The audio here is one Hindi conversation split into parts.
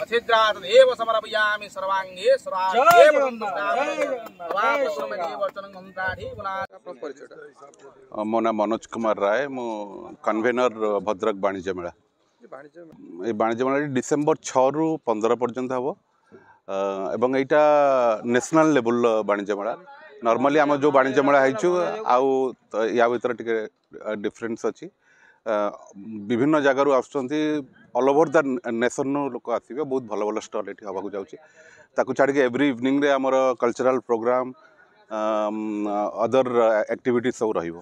अच्छिद्रादेव समर्पयामि सर्वांगे मो ना मनोज कुमार राय मु कन्वेनर भद्रक वाणिज्य मेला ये वाणिज्य मेला डिसेम्बर 6 रु 15 पर्यंत हम एवं यहाँ नेशनल लेवल वाणिज्य मेला नॉर्मली आम जो वाणिज्य मेला आउ या भर टे डिफरेन्स अच्छी विभिन्न जगार आसुँच ऑल ओवर द नेशन लोक आसवे बहुत भल भल स्टल ये हवाक जाऊँगी छाड़ी एवरी इवनिंग रे आमर कल्चरल प्रोग्राम अदर एक्टिविटीज सब रहिबो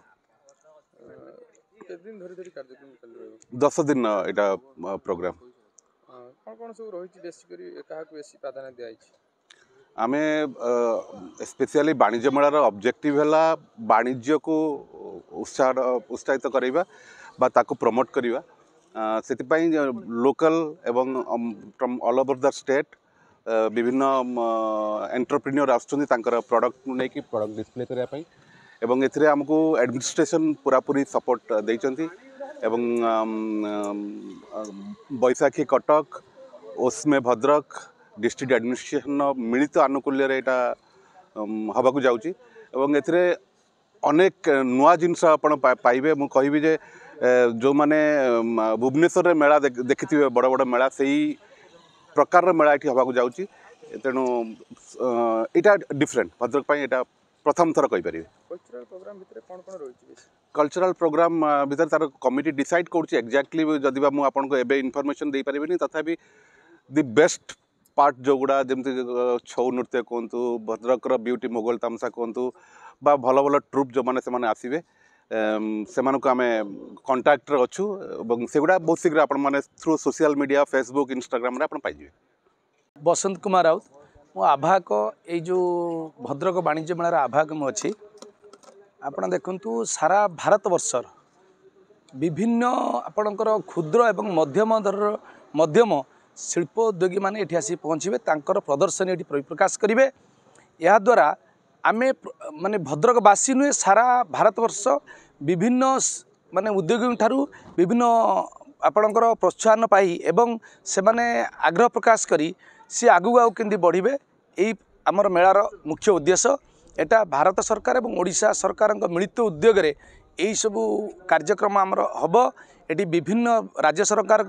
10 दिन यहाँ प्रोग्राम आमे स्पेशली वाणिज्य मेलार ऑब्जेक्टिव है वाणिज्य को उत्साहित करवा बा ताको प्रमोट करवा से लोकल एवं from all over the state विभिन्न एंटरप्रेन्योर आसुँच प्रोडक्ट नहीं कि प्रोडक्ट डिस्प्ले करने एवं एथिरे हमको एडमिनिस्ट्रेशन पूरापूरी सपोर्ट देइचंती एवं बैशाखी कटक ओस्मे भद्रक डिस्ट्रिक्ट एडमिनिस्ट्रेशन मिलित आनुकूल्य रेटा हवाकू जाउची एवं एथिरे अनेक नुआ जिनस आपण पाइबे मु कहबी जे जो माने भुवनेश्वर मेला देखिथिबे बड़ बड़ मेला सेही प्रकार मेला ये हवाकू जाउची तेणु यहाँ डिफरेंट भद्रक पाई एटा प्रथम थर कहि परिबे कल्चरल प्रोग्राम भितर कोन कोन रहिछि कल्चरल प्रोग्राम भितर तार कमिटी डिसाइड करूछि एक्जाक्टली जदि बा मु आपन को एबे इन्फॉर्मेशन दे परिबेनी तथापि द बेस्ट पार्ट जो गुड़ा जमती छौ नृत्य कहतु भद्रक ब्यूटी मोगल तामसा कहतु बा भल भल ट्रुप जो मैंने से आसवे से आम कंटाक्ट अच्छु से गुड़ा बहुत शीघ्र आपण मैंने through social media Facebook Instagram आप पाइबे। बसंत कुमार राउत मो आभाक ये जो भद्रक वाणिज्य मेलार आभाक मुझे आपण देखु सारा भारत वर्षर विभिन्न आपणकर क्षुद्र एवं मध्यम शिल्पोद्योगी मैंने ये आसी पहुँचे तांकर प्रदर्शनी ये प्रकाश करेंगे या द्वारा आमे माने भद्रकवासी नुहे सारा भारत वर्ष विभिन्न माने उद्योगी ठारू विभिन्न आपणकर प्रोत्साहन पाई एवं से माने आग्रह प्रकाश करी सी आगू आउ केंदी बढ़िबे यही आमर मेलार मुख्य उद्देश्य एटा भारत सरकार एवं ओडिशा सरकार मिलित उद्योग रे यही सबू कार्यक्रम आमर हम ये विभिन्न राज्य सरकार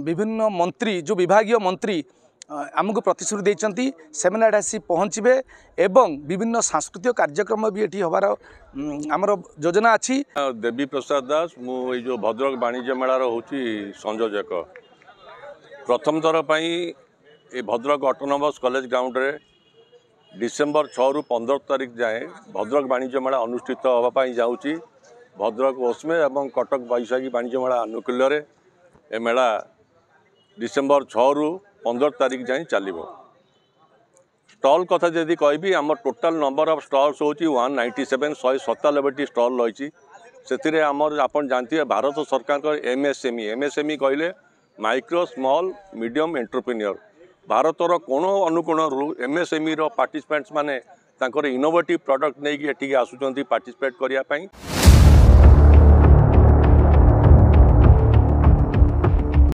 विभिन्न मंत्री जो विभागीय मंत्री आमको प्रतिश्रुति देइचंती सेमिना आसी पहुँचे एवं विभिन्न सांस्कृतिक कार्यक्रम भी ये हबार आमर योजना अच्छी। देवी प्रसाद दास मु जो भद्रक वाणिज्य मेलार हूँ संयोजक प्रथम थर पर ये भद्रक ऑटोनोमस कॉलेज ग्राउंड रे डिसेम्बर 6 रु 15 तारीख जाए भद्रक वाणिज्य मेला अनुष्ठित होगापाई जाऊँगी भद्रक ओस्मे एवं कटक बैशाखी वाणिज्य मेला आनुकूल्य ए मेला डिसेम्बर 6 रु 15 तारीख जाए चलो स्टल कथा जदि कहि आम टोटाल नंबर ऑफ स्टल्स हूँ 197 197 स्टल रही से आमर आप जानते भारत सरकार एमएसएमई कहले माइक्रो स्मॉल मीडियम एंटरप्रेन्योर भारतर कोण अनुकोण एमएसएमई पार्टिसिपेंट्स माने इनोवेटिव प्रोडक्ट नहीं कि आसुँच पार्टिसिपेट करने।